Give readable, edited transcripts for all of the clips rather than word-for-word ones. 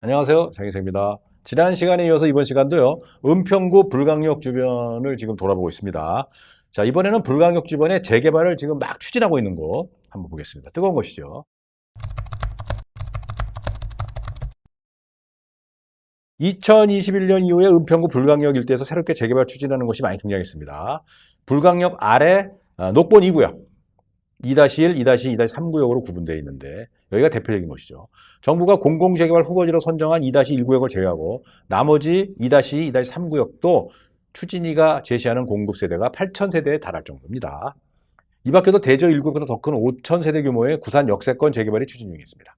안녕하세요. 장희세입니다. 지난 시간에 이어서 이번 시간도요, 은평구 불광역 주변을 지금 돌아보고 있습니다. 자, 이번에는 불광역 주변에 재개발을 지금 막 추진하고 있는 곳 한번 보겠습니다. 뜨거운 것이죠. 2021년 이후에 은평구 불광역 일대에서 새롭게 재개발 추진하는 곳이 많이 등장했습니다. 불광역 아래 녹본 2구역, 2-1, 2-2, 2-3구역으로 구분되어 있는데 여기가 대표적인 곳이죠. 정부가 공공재개발 후보지로 선정한 2-1구역을 제외하고 나머지 2-2, 2-3구역도 추진위가 제시하는 공급세대가 8,000세대에 달할 정도입니다. 이 밖에도 대저 1구역보다 더 큰 5,000세대 규모의 구산 역세권 재개발이 추진 중에 있습니다.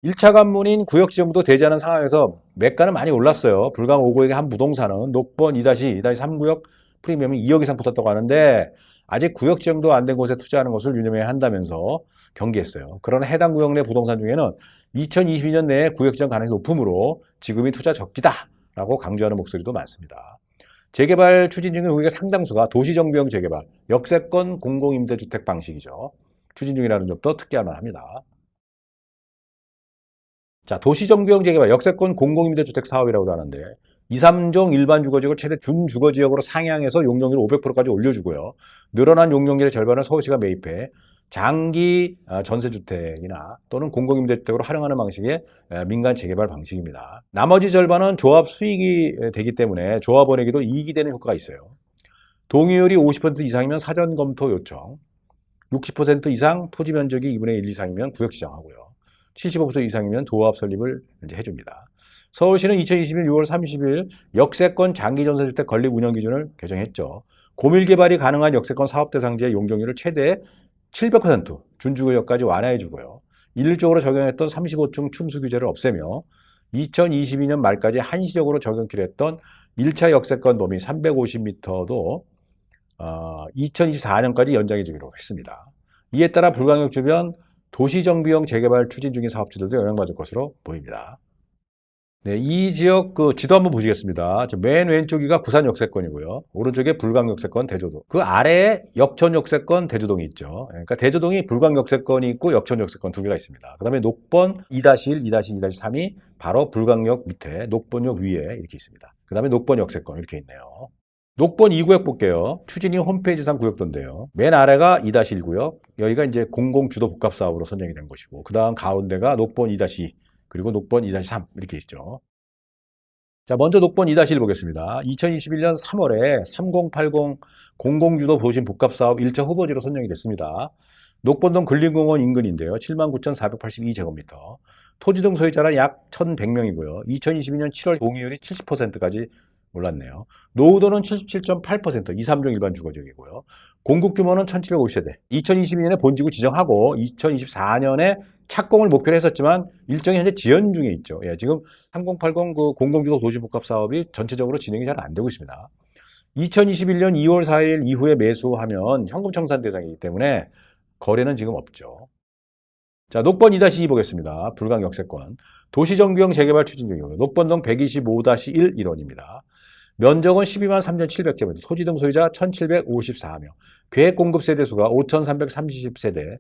1차 관문인 구역 지정부도 되지 않은 상황에서 매가는 많이 올랐어요. 불광 5구역의 한 부동산은 녹번 2-2, 2-3구역 프리미엄이 2억 이상 붙었다고 하는데 아직 구역 지정도 안 된 곳에 투자하는 것을 유념해야 한다면서 경계했어요. 그러나 해당 구역 내 부동산 중에는 2022년 내에 구역 지정 가능성이 높으므로 지금이 투자 적기다라고 강조하는 목소리도 많습니다. 재개발 추진 중인 구역의 상당수가 도시정비형 재개발, 역세권 공공임대주택 방식이죠. 추진 중이라는 점도 특기할 만합니다. 자, 도시정비형 재개발, 역세권 공공임대주택 사업이라고도 하는데 2, 3종 일반 주거지역을 최대 준주거지역으로 상향해서 용적률을 500%까지 올려주고요. 늘어난 용적률의 절반을 서울시가 매입해 장기 전세주택이나 또는 공공임대주택으로 활용하는 방식의 민간 재개발 방식입니다. 나머지 절반은 조합 수익이 되기 때문에 조합원에게도 이익이 되는 효과가 있어요. 동의율이 50% 이상이면 사전 검토 요청, 60% 이상 토지 면적이 2분의 1 이상이면 구역 지정하고요. 75% 이상이면 조합 설립을 이제 해줍니다. 서울시는 2021년 6월 30일 역세권 장기전세주택 건립 운영 기준을 개정했죠. 고밀 개발이 가능한 역세권 사업 대상지의 용적률을 최대 700% 준주거역까지 완화해주고요. 일률적으로 적용했던 35층 층수 규제를 없애며 2022년 말까지 한시적으로 적용키로 했던 1차 역세권 범위 350m도 2024년까지 연장해주기로 했습니다. 이에 따라 불광역 주변 도시정비형 재개발 추진 중인 사업주들도 영향받을 것으로 보입니다. 네, 이 지역 지도 한번 보시겠습니다. 맨 왼쪽이가 구산 역세권이고요. 오른쪽에 불광 역세권 대조동. 그 아래에 역천 역세권 대조동이 있죠. 그러니까 대조동이 불광 역세권이 있고 역천 역세권 두 개가 있습니다. 그다음에 녹번 2-1, 2-2, 2-3이 바로 불광역 밑에 녹번역 위에 이렇게 있습니다. 그다음에 녹번 역세권 이렇게 있네요. 녹번 2구역 볼게요. 추진위 홈페이지상 구역도인데요. 맨 아래가 2-1구역. 여기가 이제 공공주도 복합사업으로 선정이 된 곳이고 그 다음 가운데가 녹번 2-2 그리고 녹번 2-3 이렇게 있죠. 자, 먼저 녹번 2-1 보겠습니다. 2021년 3월에 3080 공공주도 도심 복합사업 1차 후보지로 선정이 됐습니다. 녹번동 근린공원 인근인데요. 79,482제곱미터. 토지등 소유자는 약 1,100명이고요. 2022년 7월 동의율이 70%까지 올랐네요. 노후도는 77.8%, 2, 3종 일반 주거지역이고요. 공급 규모는 1,750세대. 2022년에 본지구 지정하고 2024년에 착공을 목표로 했었지만 일정이 현재 지연 중에 있죠. 예, 지금 3080 공공주도 도시복합 사업이 전체적으로 진행이 잘 안 되고 있습니다. 2021년 2월 4일 이후에 매수하면 현금 청산 대상이기 때문에 거래는 지금 없죠. 자, 녹번 2-2 보겠습니다. 불광 역세권. 도시정비형 재개발 추진 중이고요. 녹번동 125-1 1원입니다. 면적은 12만 3,700제곱미터, 토지 등 소유자 1,754명, 계획 공급 세대수가 5,330세대,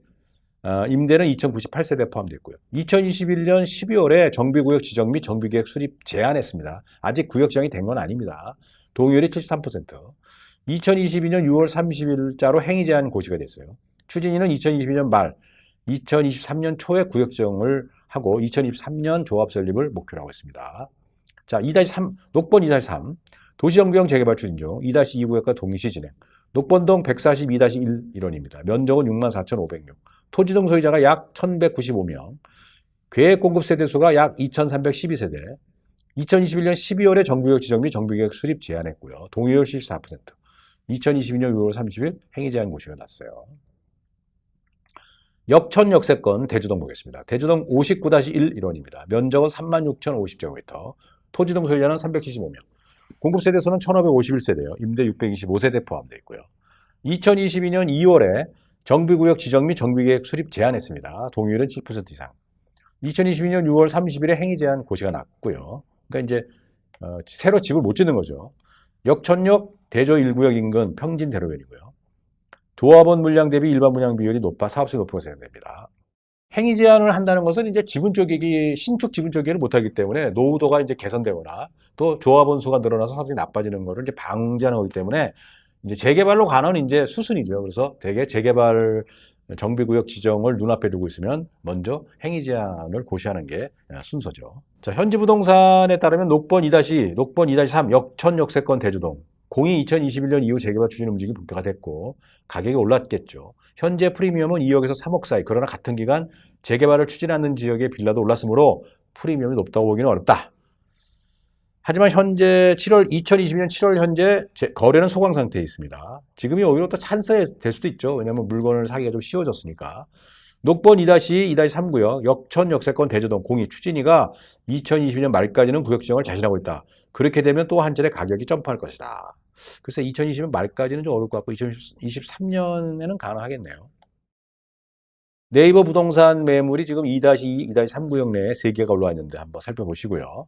임대는 2,098세대 포함되어 있고요. 2021년 12월에 정비구역 지정 및 정비계획 수립 제안했습니다. 아직 구역 지정이 된 건 아닙니다. 동의율이 73%. 2022년 6월 30일자로 행위 제한 고시가 됐어요. 추진위는 2022년 말, 2023년 초에 구역 지정을 하고 2023년 조합 설립을 목표로 하고 있습니다. 자, 2-3, 녹번 2-3. 도시정비형 재개발 추진 중 2-2구역과 동시 진행. 녹번동 142-1 1원입니다. 면적은 64,500명. 토지 등 소유자가 약 1,195명. 계획 공급 세대수가 약 2,312세대. 2021년 12월에 정비구역 지정 및 정비계획 수립 제안했고요. 동의율 74%. 2022년 6월 30일 행위 제한 고시가 났어요. 역천 역세권 대주동 보겠습니다. 대주동 59-1 1원입니다. 면적은 36,050제곱미터. 토지 등 소유자는 375명. 공급 세대수는 1,551세대요. 임대 625세대 포함되어 있고요. 2022년 2월에 정비구역 지정 및 정비계획 수립 제안했습니다. 동의율은 7% 이상. 2022년 6월 30일에 행위 제한 고시가 났고요. 그러니까 이제 새로 집을 못 짓는 거죠. 역천역 대저 1구역 인근 평진 대로변이고요. 조합원 물량 대비 일반 분양 비율이 높아 사업성이 높은 것으로 생각됩니다. 행위 제한을 한다는 것은 이제 신축 지분 쪼개기를 못하기 때문에 노후도가 이제 개선되거나 또 조합원 수가 늘어나서 사업이 나빠지는 거를 이제 방지하는 거기 때문에 이제 재개발로 가는 이제 수순이죠. 그래서 대개 재개발 정비구역 지정을 눈앞에 두고 있으면 먼저 행위 제한을 고시하는 게 순서죠. 자, 현지 부동산에 따르면 녹번 2-3 역천 역세권 대주동 공이 2021년 이후 재개발 추진 움직임이 본격화 됐고 가격이 올랐겠죠. 현재 프리미엄은 2억에서 3억 사이. 그러나 같은 기간 재개발을 추진하는 지역의 빌라도 올랐으므로 프리미엄이 높다고 보기는 어렵다. 하지만 현재 2022년 7월 현재 거래는 소강 상태에 있습니다. 지금이 오히려 또 찬스가 될 수도 있죠. 왜냐하면 물건을 사기가 좀 쉬워졌으니까. 녹번 2-2-3 구역 역천 역세권 대저동 공이 추진위가 2022년 말까지는 구역 지정을 자신하고 있다. 그렇게 되면 또 한 차례 가격이 점프할 것이다. 글쎄 2020년 말까지는 좀 어려울 것 같고 2023년에는 가능하겠네요. 네이버 부동산 매물이 지금 2-2, 2-3 구역 내에 3개가 올라와 있는데 한번 살펴보시고요.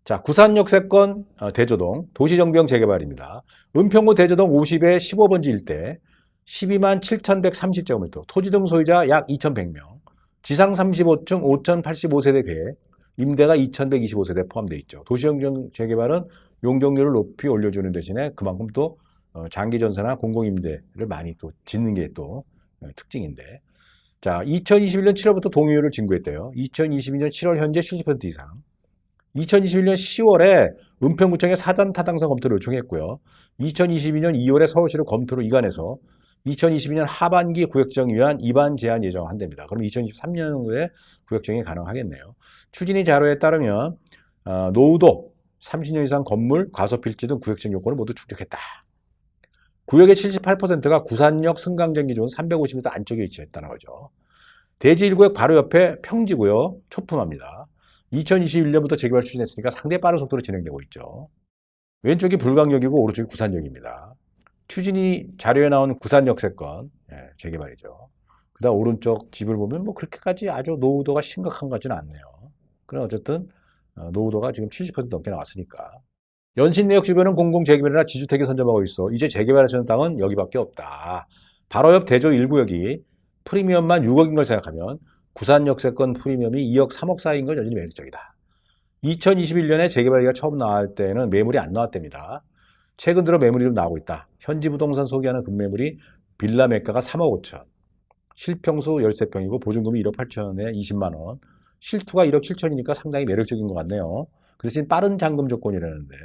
자, 구산역세권 대저동 도시정비형 재개발입니다. 은평구 대저동 50에 15번지 일대 12만 7,130제곱미터 토지 등 소유자 약 2,100명 지상 35층 5,085세대 계획 임대가 2,125세대 포함되어 있죠. 도시정비형 재개발은 용적률을 높이 올려주는 대신에 그만큼 또 장기 전세나 공공임대를 많이 또 짓는 게 또 특징인데 자 2021년 7월부터 동의율을 진구했대요. 2022년 7월 현재 70% 이상 2021년 10월에 은평구청에 사전 타당성 검토를 요청했고요. 2022년 2월에 서울시로 검토를 이관해서 2022년 하반기 구역정을 위한 입안 제한 예정한답니다. 그럼 2023년도에 구역정이 가능하겠네요. 추진위 자료에 따르면 노후도 30년 이상 건물, 과소필지 등 구역정 요건을 모두 충족했다. 구역의 78%가 구산역 승강장 기준 350m 안쪽에 위치했다는 거죠. 대지 1구역 바로 옆에 평지고요. 초품합니다. 2021년부터 재개발 추진했으니까 상당히 빠른 속도로 진행되고 있죠. 왼쪽이 불광역이고 오른쪽이 구산역입니다. 추진이 자료에 나온 구산역세권 재개발이죠. 그다음 오른쪽 집을 보면 뭐 그렇게까지 아주 노후도가 심각한 것 같지는 않네요. 그럼 어쨌든 노후도가 지금 70% 넘게 나왔으니까. 연신내역 주변은 공공재개발이나 지주택이 선점하고 있어. 이제 재개발할 수 있는 땅은 여기밖에 없다. 바로 옆 대조 1구역이 프리미엄만 6억인 걸 생각하면 구산역세권 프리미엄이 2억, 3억 사이인 건 여전히 매력적이다. 2021년에 재개발기가 처음 나올 때는 매물이 안 나왔답니다. 최근 들어 매물이 좀 나오고 있다. 현지 부동산 소개하는 급매물이 빌라 매가가 3억 5천, 실평수 13평이고 보증금이 1억 8천에 20만 원, 실투가 1억 7천이니까 상당히 매력적인 것 같네요. 그 대신 빠른 잔금 조건이라는데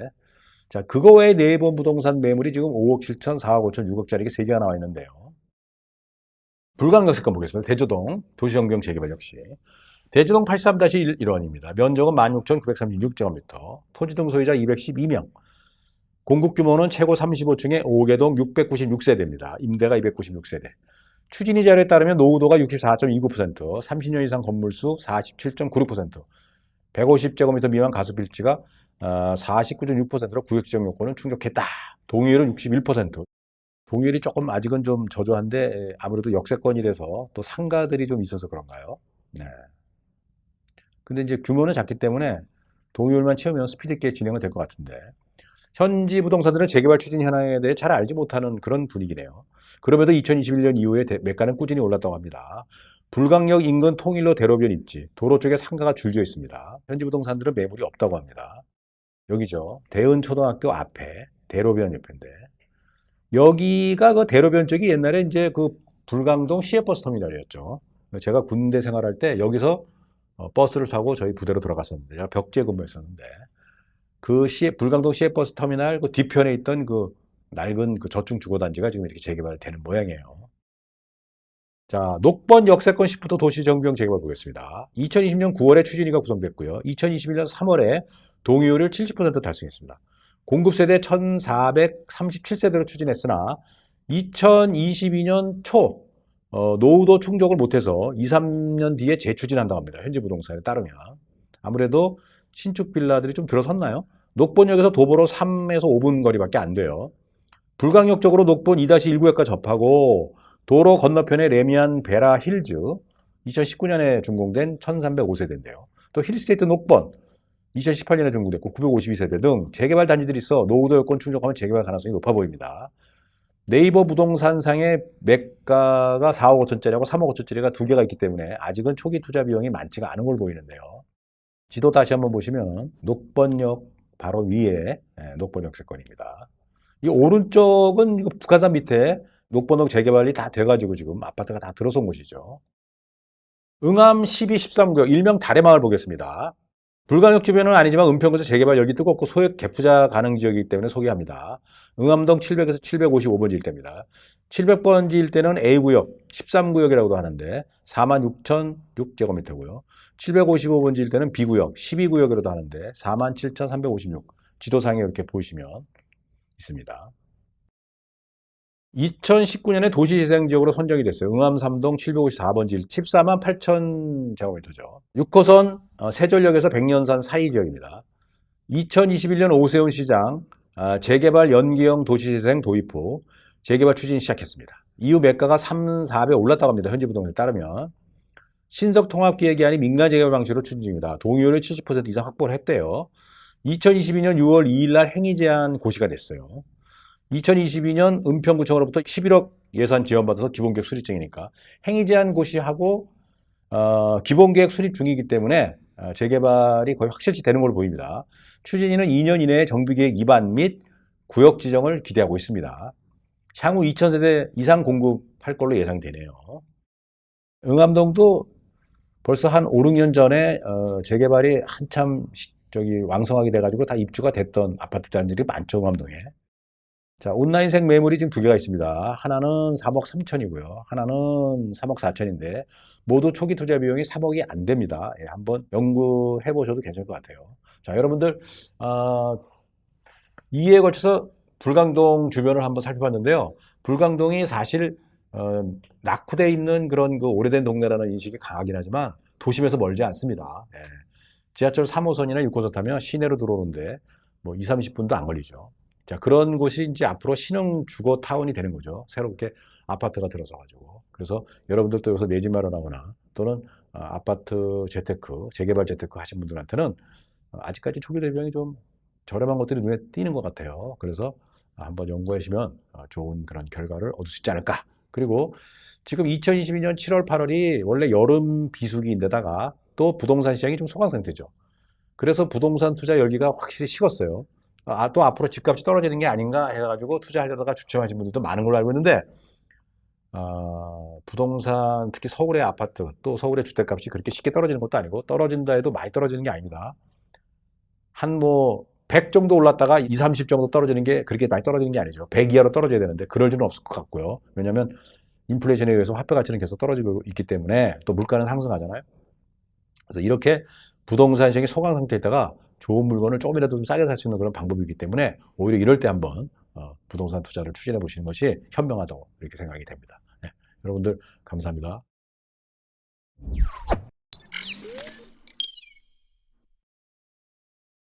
자 그거 외에 네이버 부동산 매물이 지금 5억 7천, 4억 5천, 6억짜리 3개가 나와 있는데요. 불광역세권 보겠습니다. 대저동 도시정비형 재개발 역시 대저동 83-1원입니다. 면적은 16,936제곱미터 토지 등 소유자 212명 공급 규모는 최고 35층에 5개동 696세대입니다. 임대가 296세대 추진위 자료에 따르면 노후도가 64.29%, 30년 이상 건물수 47.96%, 150제곱미터 미만 가수필지가 49.6%로 구역지정 요건을 충족했다. 동의율은 61%. 동의율이 조금 아직은 좀 저조한데 아무래도 역세권이라서 또 상가들이 좀 있어서 그런가요? 네. 근데 이제 규모는 작기 때문에 동의율만 채우면 스피드 있게 진행은 될 것 같은데 현지 부동산들은 재개발 추진 현황에 대해 잘 알지 못하는 그런 분위기네요. 그럼에도 2021년 이후에 매가는 꾸준히 올랐다고 합니다. 불광역 인근 통일로 대로변 입지, 도로 쪽에 상가가 줄져 있습니다. 현지 부동산들은 매물이 없다고 합니다. 여기죠. 대은초등학교 앞에 대로변 옆인데 여기가 그 대로변 쪽이 옛날에 이제 그 불광동 시외버스 터미널이었죠. 제가 군대 생활할 때 여기서 버스를 타고 저희 부대로 들어갔었는데 제가 벽제 근무했었는데 그 불광동 시외버스 터미널 그 뒤편에 있던 그 낡은 그 저층 주거단지가 지금 이렇게 재개발되는 모양이에요. 자, 녹번 역세권 10부터 도시정비형 재개발 보겠습니다. 2020년 9월에 추진위가 구성됐고요. 2021년 3월에 동의율을 70% 달성했습니다. 공급세대 1,437세대로 추진했으나 2022년 초 노후도 충족을 못해서 2, 3년 뒤에 재추진한다고 합니다. 현지 부동산에 따르면. 아무래도 신축 빌라들이 좀 들어섰나요? 녹본역에서 도보로 3에서 5분 거리밖에 안 돼요. 불광역 쪽으로 녹본 2-1구역까지 접하고 도로 건너편에 레미안 베라 힐즈 2019년에 준공된 1305세대인데요. 또 힐스테이트 녹본 2018년에 준공됐고 952세대 등 재개발 단지들이 있어 노후도 여건 충족하면 재개발 가능성이 높아 보입니다. 네이버 부동산상의 매가가 4억 5천짜리하고 3억 5천짜리가 두 개가 있기 때문에 아직은 초기 투자 비용이 많지가 않은 걸 보이는데요. 지도 다시 한번 보시면 녹번역 바로 위에 녹번역 세권입니다. 이 오른쪽은 이거 북한산 밑에 녹번역 재개발이 다 돼가지고 지금 아파트가 다 들어선 곳이죠. 응암 12, 13구역 일명 달의 마을 보겠습니다. 불광역 주변은 아니지만 은평구에서 재개발 열기 뜨겁고 소액 개투자 가능 지역이기 때문에 소개합니다. 응암동 700에서 755번지 일대입니다. 700번지 일대는 A구역 13구역이라고도 하는데 46,006제곱미터고요. 755번지 일대는 B구역 12구역이라도 하는데 47,356 지도상에 이렇게 보시면 있습니다. 2019년에 도시재생지역으로 선정이 됐어요. 응암 3동 754번지 14만 8천 제곱미터죠. 6호선 세전역에서 백년산 사이 지역입니다. 2021년 오세훈 시장 재개발 연기형 도시재생 도입 후 재개발 추진 시작했습니다. 이후 매가가 3, 4배 올랐다고 합니다. 현지 부동산에 따르면. 신석 통합기획안이 민간 재개발 방식으로 추진 중입니다. 동의율을 70% 이상 확보를 했대요. 2022년 6월 2일 날 행위 제한 고시가 됐어요. 2022년 은평구청으로부터 11억 예산 지원받아서 기본계획 수립 중이니까 행위 제한 고시하고 기본계획 수립 중이기 때문에 재개발이 거의 확실시 되는 걸로 보입니다. 추진위는 2년 이내에 정비계획 입안 및 구역 지정을 기대하고 있습니다. 향후 2,000세대 이상 공급할 걸로 예상되네요. 응암동도 벌써 한 5, 6년 전에 재개발이 한참 왕성하게 돼가지고 다 입주가 됐던 아파트 단지들이 많죠, 응암동에. 자, 온라인생 매물이 지금 두 개가 있습니다. 하나는 3억 3천이고요. 하나는 3억 4천인데 모두 초기 투자 비용이 3억이 안 됩니다. 예, 한번 연구해 보셔도 괜찮을 것 같아요. 자, 여러분들 2회에 걸쳐서 불광동 주변을 한번 살펴봤는데요. 불광동이 사실 낙후되어 있는 그런 그 오래된 동네라는 인식이 강하긴 하지만 도심에서 멀지 않습니다. 예. 지하철 3호선이나 6호선 타면 시내로 들어오는데 뭐 2, 30분도 안 걸리죠. 자, 그런 곳이 이제 앞으로 신흥 주거 타운이 되는 거죠. 새롭게 아파트가 들어서 가지고. 그래서 여러분들도 여기서 내 집 마련하거나 또는 아파트 재테크, 재개발 재테크 하신 분들한테는 아직까지 초기 대비용이 좀 저렴한 것들이 눈에 띄는 것 같아요. 그래서 한번 연구하시면 좋은 그런 결과를 얻을 수 있지 않을까. 그리고 지금 2022년 7월, 8월이 원래 여름 비수기인데다가 또 부동산 시장이 좀 소강 상태죠. 그래서 부동산 투자 열기가 확실히 식었어요. 또 앞으로 집값이 떨어지는 게 아닌가 해가지고 투자하려다가 주춤하신 분들도 많은 걸로 알고 있는데 부동산 특히 서울의 아파트 또 서울의 주택값이 그렇게 쉽게 떨어지는 것도 아니고 떨어진다 해도 많이 떨어지는 게 아닙니다. 한 100 정도 올랐다가 20, 30 정도 떨어지는 게 그렇게 많이 떨어지는 게 아니죠. 100 이하로 떨어져야 되는데 그럴 일은 없을 것 같고요. 왜냐하면 인플레이션에 의해서 화폐 가치는 계속 떨어지고 있기 때문에 또 물가는 상승하잖아요. 그래서 이렇게 부동산 시장이 소강 상태에 있다가 좋은 물건을 조금이라도 좀 싸게 살 수 있는 그런 방법이기 때문에 오히려 이럴 때 한번 부동산 투자를 추진해 보시는 것이 현명하다고 이렇게 생각이 됩니다. 네, 여러분들 감사합니다.